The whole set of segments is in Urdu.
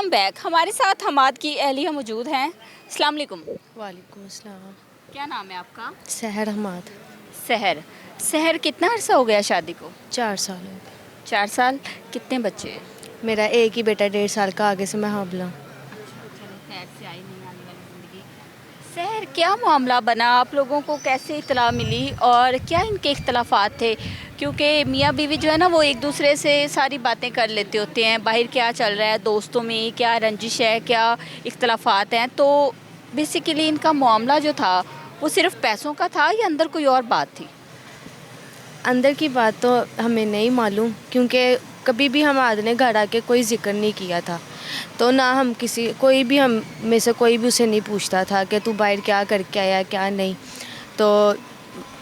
Welcome back. ہمارے ساتھ حماد کی اہلیہ موجود ہیں. السلام علیکم. وعلیکم السلام. کیا نام ہے آپ کا؟ سحر حماد. سحر کتنا عرصہ ہو گیا شادی کو؟ 4 سال ہو گئے. 4 سال. کتنے بچے ہیں؟ میرا ایک ہی بیٹا 1.5 سال کا, آگے سے میں حاملہ ہوں. سحر کیا معاملہ بنا, آپ لوگوں کو کیسے اطلاع ملی اور کیا ان کے اختلافات تھے؟ کیونکہ میاں بیوی جو ہے نا وہ ایک دوسرے سے ساری باتیں کر لیتے ہوتے ہیں, باہر کیا چل رہا ہے, دوستوں میں کیا رنجش ہے, کیا اختلافات ہیں. تو بیسیکلی ان کا معاملہ جو تھا وہ صرف پیسوں کا تھا یا اندر کوئی اور بات تھی؟ اندر کی بات تو ہمیں نہیں معلوم, کیونکہ کبھی بھی حماد نے گھر آ کے کوئی ذکر نہیں کیا تھا. تو نہ ہم کوئی بھی ہم میں سے کوئی بھی اسے نہیں پوچھتا تھا کہ تو باہر کیا کر کے آیا کیا نہیں. تو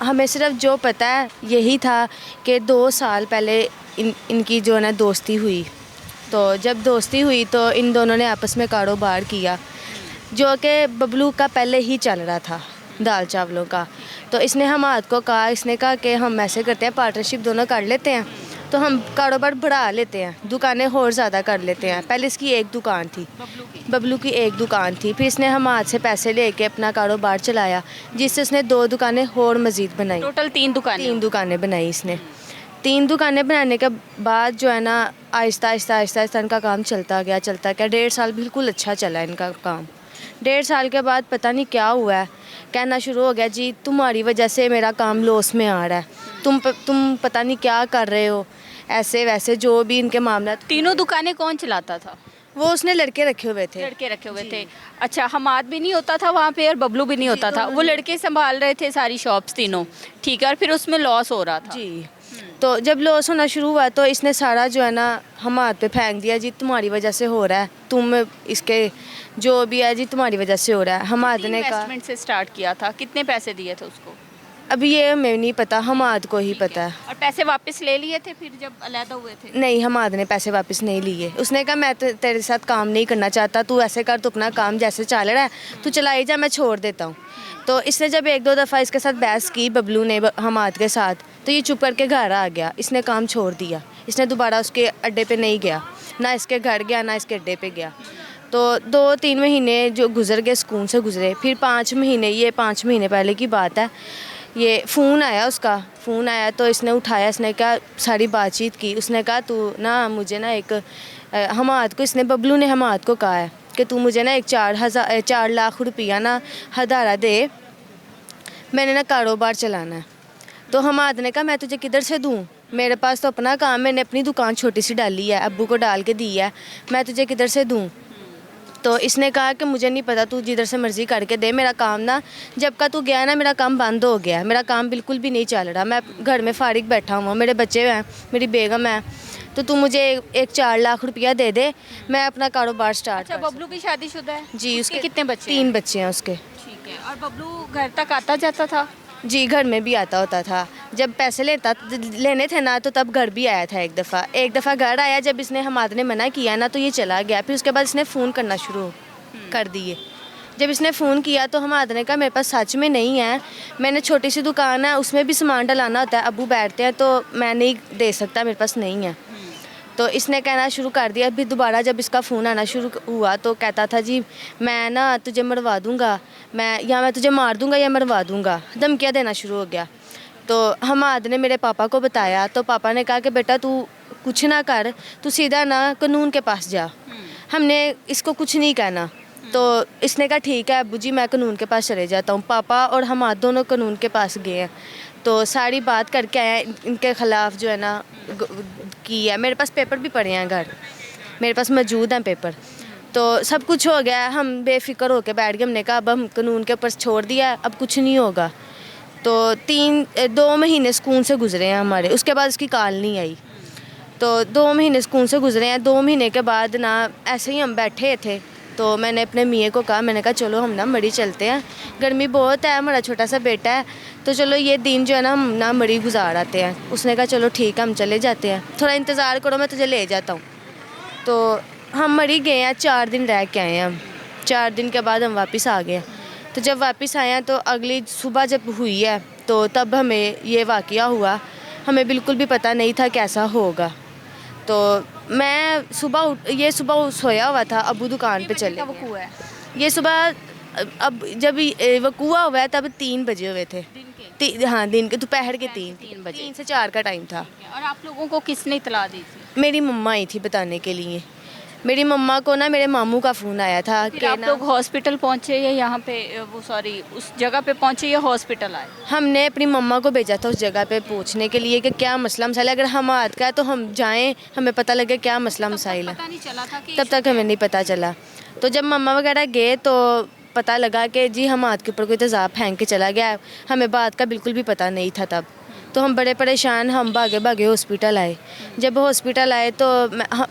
ہمیں صرف جو پتہ ہے یہی تھا کہ 2 سال پہلے ان کی جو ہے نا دوستی ہوئی. تو جب دوستی ہوئی تو ان دونوں نے آپس میں کاروبار کیا, جو کہ ببلو کا پہلے ہی چل رہا تھا, دال چاولوں کا. تو اس نے حماد کو کہا, اس نے کہا کہ ہم ایسے کرتے ہیں پارٹنرشپ دونوں کر لیتے ہیں, تو ہم کاروبار بڑھا لیتے ہیں, دکانیں اور زیادہ کر لیتے ہیں. پہلے اس کی ایک دکان تھی, ببلو کی ایک دکان تھی. پھر اس نے حماد سے پیسے لے کے اپنا کاروبار چلایا, جس سے اس نے 2 دکانیں اور مزید بنائی. ٹوٹل 3 دکانیں. 3 دکانیں بنائی اس نے. 3 دکانیں بنانے کے بعد جو ہے نا آہستہ آہستہ ان کا کام چلتا گیا. 1.5 سال بالکل اچھا چلا ان کا کام. 1.5 سال کے بعد پتہ نہیں کیا ہوا ہے, کہنا شروع ہو گیا جی تمہاری وجہ سے میرا کام لاس میں آ رہا ہے, تم پتہ نہیں کیا کر رہے ہو, ایسے ویسے جو بھی ان کے معاملات. تینوں دکانیں کون چلاتا تھا؟ وہ اس نے لڑکے رکھے ہوئے تھے. اچھا, حماد بھی نہیں ہوتا تھا وہاں پہ اور ببلو بھی نہیں ہوتا تھا, وہ لڑکے سنبھال رہے تھے ساری شاپس تینوں, ٹھیک ہے, اور پھر اس میں لاس ہو رہا تھا. جی. تو جب لاس ہونا شروع ہوا تو اس نے سارا جو ہے نا حماد پہ پھینک دیا, جی تمہاری وجہ سے ہو رہا ہے, تم اس کے جو بھی ہے جی تمہاری وجہ سے ہو رہا ہے. حماد نے کہا انویسٹمنٹ سے سٹارٹ کیا تھا, کتنے پیسے دیے تھے اس کو؟ ابھی یہ ہمیں نہیں پتا, حماد کو ہی پتا ہے. اور پیسے واپس لے لیے تھے پھر جب علیحدہ ہوئے تھے؟ نہیں, حماد نے پیسے واپس نہیں لیے. اس نے کہا میں تیرے ساتھ کام نہیں کرنا چاہتا, تو ایسے کر, تو اپنا کام جیسے چل رہا ہے تو چلائی جا, میں چھوڑ دیتا ہوں. تو اس نے جب 1-2 دفعہ اس کے ساتھ بحث کی ببلو نے حماد کے ساتھ, تو یہ چپ کر کے گھر آ گیا. اس نے کام چھوڑ دیا, اس نے دوبارہ اس کے اڈے پہ نہیں گیا, نہ اس کے گھر گیا نہ اس کے اڈے پہ گیا. تو 2-3 مہینے جو گزر گئے سکون سے گزرے. پھر 5 مہینے, یہ 5 مہینے پہلے کی بات ہے, یہ فون آیا, اس کا فون آیا تو اس نے اٹھایا. اس نے کہا ساری بات چیت کی. اس نے کہا تو نا مجھے نا ایک حماد کو, اس نے ببلو نے حماد کو کہا ہے کہ تو مجھے نا ایک 4 لاکھ روپیہ نا ہدارہ دے, میں نے نا کاروبار چلانا ہے. تو حماد نے کہا میں تجھے کدھر سے دوں, میرے پاس تو اپنا کام, میں نے اپنی دکان چھوٹی سی ڈالی ہے, ابو کو ڈال کے دی ہے, میں تجھے کدھر سے دوں. تو اس نے کہا کہ مجھے نہیں پتا, تو جدھر سے مرضی کر کے دے, میرا کام نا جب کا تو گیا نا میرا کام بند ہو گیا, میرا کام بالکل بھی نہیں چل رہا, میں گھر میں فارغ بیٹھا ہوں, میرے بچے ہیں, میری بیگم ہے, تو مجھے ایک 4 لاکھ روپیہ دے دے, میں اپنا کاروبار سٹارٹ. اچھا, ببلو بھی شادی شدہ ہے؟ جی. اس کے کتنے بچے؟ 3 بچے ہیں اس کے. ٹھیک ہے. اور ببلو گھر تک آتا جاتا تھا؟ جی, گھر میں بھی آتا ہوتا تھا. جب پیسے لینے تھے نا تو تب گھر بھی آیا تھا. ایک دفعہ گھر آیا, جب اس نے حماد نے منع کیا نا تو یہ چلا گیا. پھر اس کے بعد اس نے فون کرنا شروع کر دیے. جب اس نے فون کیا تو حماد نے کہا میرے پاس سچ میں نہیں ہے, میں نے چھوٹی سی دکان ہے, اس میں بھی سامان ڈلانا ہوتا ہے, ابو بیٹھتے ہیں, تو میں نہیں دے سکتا, میرے پاس نہیں ہے. تو اس نے کہنا شروع کر دیا. پھر دوبارہ جب اس کا فون آنا شروع ہوا تو کہتا تھا جی میں نا تجھے مروا دوں گا, میں تجھے مار دوں گا یا مروا دوں گا, دھمکیاں دینا شروع ہو گیا. تو حماد نے میرے پاپا کو بتایا, تو پاپا نے کہا کہ بیٹا تو کچھ نہ کر, تو سیدھا نا قانون کے پاس جا, ہم نے اس کو کچھ نہیں کہنا. تو اس نے کہا ٹھیک ہے ابو جی, میں قانون کے پاس چلے جاتا ہوں. پاپا اور حماد دونوں قانون کے پاس گئے ہیں, تو ساری بات کر کے آئے, ان کے خلاف جو ہے نا کی ہے. میرے پاس پیپر بھی پڑے ہیں, گھر میرے پاس موجود ہیں پیپر. تو سب کچھ ہو گیا ہے, ہم بے فکر ہو کے بیٹھ گئے. ہم نے کہا اب ہم قانون کے اوپر چھوڑ دیا ہے, اب کچھ نہیں ہوگا. تو 2 مہینے سکون سے گزرے ہیں ہمارے. اس کے بعد اس کی کال نہیں آئی. تو 2 مہینے سکون سے گزرے ہیں. 2 مہینے کے بعد نا ایسے ہی ہم بیٹھے تھے, تو میں نے اپنے میاں کو کہا, میں نے کہا چلو ہم نا مڑی چلتے ہیں, گرمی بہت ہے, ہمارا چھوٹا سا بیٹا ہے, تو چلو یہ دن جو ہے نا ہم نا مڑی گزار آتے ہیں. اس نے کہا چلو ٹھیک ہے ہم چلے جاتے ہیں, تھوڑا انتظار کرو میں تجھے لے جاتا ہوں. تو ہم مڑی گئے ہیں, 4 دن رہ کے آئے ہیں ہم. 4 دن کے بعد ہم واپس آ گئے. تو جب واپس آئے ہیں تو اگلی صبح جب ہوئی ہے تو تب ہمیں یہ واقعہ ہوا. ہمیں بالکل بھی پتہ نہیں تھا کیسا ہوگا. تو میں یہ صبح سویا ہوا تھا، ابو دکان پہ چلے گئے۔ وقوع ہے یہ صبح اب جب وقوع ہوا ہے تب 3 بجے ہوئے تھے، دن کے ہاں دن کے دوپہر کے 3 بجے 3 سے 4 کا ٹائم تھا۔ اور آپ لوگوں کو کس نے اطلاع دی تھی؟ میری مما آئی تھی بتانے کے لیے، میری مما کو نا میرے ماموں کا فون آیا تھا پھر کہ آپ نا لوگ ہاسپٹل پہنچے یا یہاں پہ اس جگہ پہ پہنچے یا ہاسپٹل آئے؟ ہم نے اپنی مما کو بھیجا تھا اس جگہ پہ پوچھنے کے لیے کہ کیا مسئلہ مسائل ہے، اگر حماد کا ہے تو ہم جائیں، ہمیں پتہ لگے کیا مسئلہ مسائل ہے۔ پتہ نہیں چلا تھا کہ تب تک ہمیں نہیں پتہ چلا، تو جب مما وغیرہ گئے تو پتہ لگا کہ جی حماد کے اوپر کوئی تیزاب پھینک کے چلا گیا ہے، ہمیں بات کا بالکل بھی پتہ نہیں تھا تب، تو ہم بڑے پریشان، ہم بھاگے ہاسپٹل آئے۔ جب ہاسپٹل آئے تو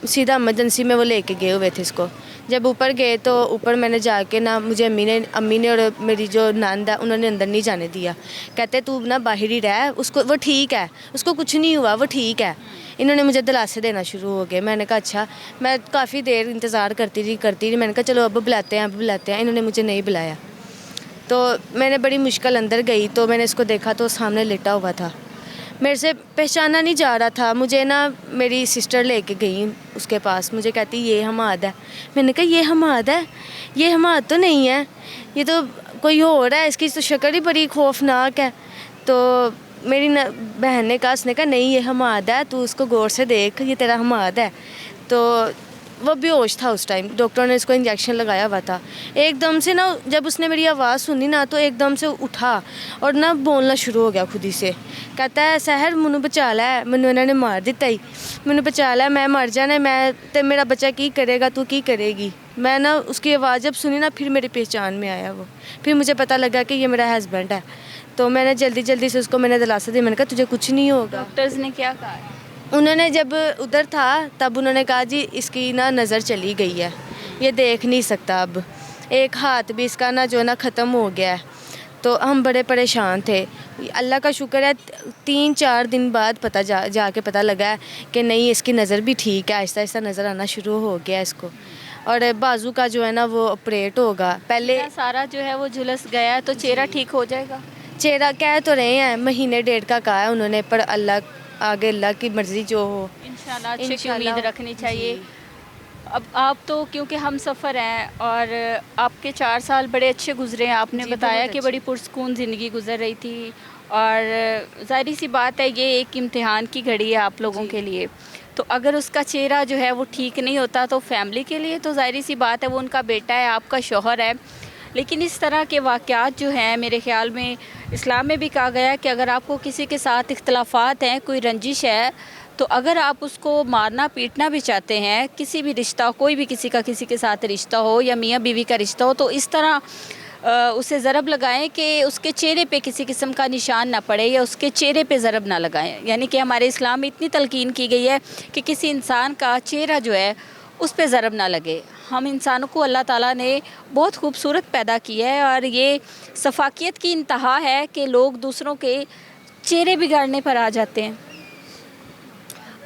سیدھا ایمرجنسی میں وہ لے کے گئے ہوئے تھے اس کو۔ جب اوپر گئے تو اوپر میں نے جا کے نا مجھے امی نے اور میری جو ناند ہے انہوں نے اندر نہیں جانے دیا، کہتے تو نا باہر ہی رہ، اس کو وہ ٹھیک ہے، اس کو کچھ نہیں ہوا، وہ ٹھیک ہے۔ انہوں نے مجھے دلاسے دینا شروع ہو گئے، میں نے کہا اچھا، میں کافی دیر انتظار کرتی رہی، میں نے کہا چلو اب بلاتے ہیں انہوں نے مجھے نہیں بلایا۔ تو میں نے بڑی مشکل اندر گئی تو میں نے اس کو دیکھا تو سامنے لیٹا ہوا تھا، میرے سے پہچانا نہیں جا رہا تھا، مجھے نا میری سسٹر لے کے گئی اس کے پاس، مجھے کہتی یہ حماد ہے، میں نے کہا یہ حماد ہے؟ یہ حماد تو نہیں ہے، یہ تو کوئی اور ہے، اس کی تو شکل ہی بڑی خوفناک ہے۔ تو میری بہن نے کہا، اس نے کہا نہیں یہ حماد ہے، تو اس کو غور سے دیکھ، یہ تیرا حماد ہے۔ تو وہ بے ہوش تھا اس ٹائم، ڈاکٹر نے اس کو انجیکشن لگایا ہوا تھا۔ ایک دم سے نا جب اس نے میری آواز سنی نا تو ایک دم سے اٹھا اور نا بولنا شروع ہو گیا خود ہی سے، کہتا ہے سحر مینوں بچا لے، مینوں انہوں نے مار دیتا ہی، مینوں بچا لے، میں مر جانا، میں تے میرا بچہ کی کرے گا، تو کی کرے گی۔ میں نا اس کی آواز جب سنی نا پھر میری پہچان میں آیا وہ، پھر مجھے پتہ لگا کہ یہ میرا ہسبینڈ ہے۔ تو میں نے جلدی سے اس کو میں نے دلاسا دیا، میں نے کہا تجھے کچھ نہیں ہوگا۔ ڈاکٹرز نے کیا کہا؟ انہوں نے جب ادھر تھا تب انہوں نے کہا جی اس کی نا نظر چلی گئی ہے، یہ دیکھ نہیں سکتا، اب ایک ہاتھ بھی اس کا نا جو نا ختم ہو گیا ہے۔ تو ہم بڑے پریشان تھے، اللہ کا شکر ہے 3-4 دن بعد جا کے پتہ لگا ہے کہ نہیں اس کی نظر بھی ٹھیک ہے، آہستہ آہستہ نظر آنا شروع ہو گیا اس کو، اور بازو کا جو ہے نا وہ آپریٹ ہوگا۔ پہلے سارا جو ہے وہ جھلس گیا تو چہرہ ٹھیک ہو جائے گا؟ چہرہ کہہ تو رہے ہیں 1.5 کا کہا ہے انہوں نے، پر آگے اللہ کی مرضی جو ہو انشاءاللہ اچھے کی امید رکھنی چاہیے۔ اب آپ تو کیونکہ ہم سفر ہیں اور آپ کے 4 سال بڑے اچھے گزرے ہیں، آپ نے بتایا کہ بڑی پرسکون زندگی گزر رہی تھی، اور ظاہری سی بات ہے یہ ایک امتحان کی گھڑی ہے آپ لوگوں کے لیے، تو اگر اس کا چہرہ جو ہے وہ ٹھیک نہیں ہوتا تو فیملی کے لیے تو ظاہری سی بات ہے، وہ ان کا بیٹا ہے، آپ کا شوہر ہے، لیکن اس طرح کے واقعات جو ہیں میرے خیال میں اسلام میں بھی کہا گیا ہے کہ اگر آپ کو کسی کے ساتھ اختلافات ہیں، کوئی رنجش ہے، تو اگر آپ اس کو مارنا پیٹنا بھی چاہتے ہیں، کسی بھی رشتہ، کوئی بھی کسی کا کسی کے ساتھ رشتہ ہو یا میاں بیوی کا رشتہ ہو، تو اس طرح اسے ضرب لگائیں کہ اس کے چہرے پہ کسی قسم کا نشان نہ پڑے یا اس کے چہرے پہ ضرب نہ لگائیں، یعنی کہ ہمارے اسلام میں اتنی تلقین کی گئی ہے کہ کسی انسان کا چہرہ جو ہے اس پہ ضرب نہ لگے۔ ہم انسانوں کو اللہ تعالیٰ نے بہت خوبصورت پیدا کیا ہے، اور یہ سفاکیت کی انتہا ہے کہ لوگ دوسروں کے چہرے بگاڑنے پر آ جاتے ہیں۔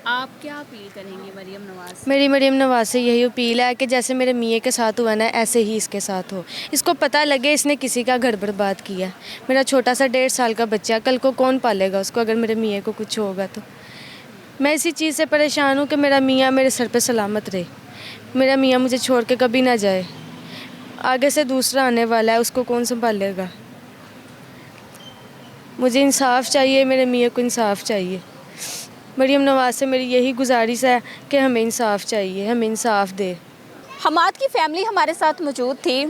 آپ کیا اپیل کریں گے مریم نواز سے؟ میری مریم نواز سے یہی اپیل ہے کہ جیسے میرے میاں کے ساتھ ہوا نا ایسے ہی اس کے ساتھ ہو، اس کو پتہ لگے اس نے کسی کا گھر برباد کیا ہے۔ میرا چھوٹا سا 1.5 سال کا بچہ، کل کو کون پالے گا اس کو اگر میرے میاں کو کچھ ہوگا تو؟ میں اسی چیز سے پریشان ہوں کہ میرا میاں میرے سر پہ سلامت رہے، میرا میاں مجھے چھوڑ کے کبھی نہ جائے، آگے سے دوسرا آنے والا ہے، اس کو کون سنبھالے گا؟ مجھے انصاف چاہیے، میرے میاں کو انصاف چاہیے۔ مریم نواز سے میری یہی گزارش ہے کہ ہمیں انصاف چاہیے، ہمیں انصاف دے۔ حماد کی فیملی ہمارے ساتھ موجود تھی،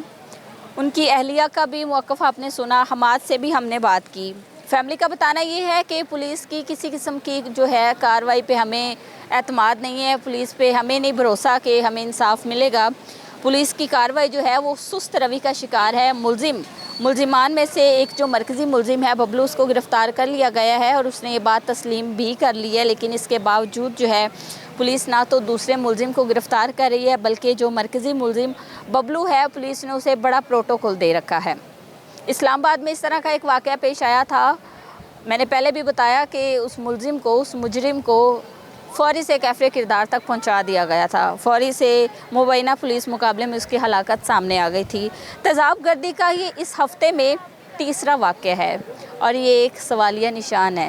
ان کی اہلیہ کا بھی موقف آپ نے سنا، حماد سے بھی ہم نے بات کی۔ فیملی کا بتانا یہ ہے کہ پولیس کی کسی قسم کی جو ہے کارروائی پہ ہمیں اعتماد نہیں ہے، پولیس پہ ہمیں نہیں بھروسہ کہ ہمیں انصاف ملے گا۔ پولیس کی کارروائی جو ہے وہ سست روی کا شکار ہے۔ ملزمان میں سے ایک جو مرکزی ملزم ہے ببلو، اس کو گرفتار کر لیا گیا ہے اور اس نے یہ بات تسلیم بھی کر لی ہے، لیکن اس کے باوجود جو ہے پولیس نہ تو دوسرے ملزم کو گرفتار کر رہی ہے، بلکہ جو مرکزی ملزم ببلو ہے پولیس نے اسے بڑا پروٹوکول دے رکھا ہے۔ اسلام آباد میں اس طرح کا ایک واقعہ پیش آیا تھا، میں نے پہلے بھی بتایا کہ اس ملزم کو، اس مجرم کو فوری سے کیفے کردار تک پہنچا دیا گیا تھا، فوری سے مبینہ پولیس مقابلے میں اس کی ہلاکت سامنے آ گئی تھی۔ تیزاب گردی کا یہ اس ہفتے میں 3را واقعہ ہے اور یہ ایک سوالیہ نشان ہے۔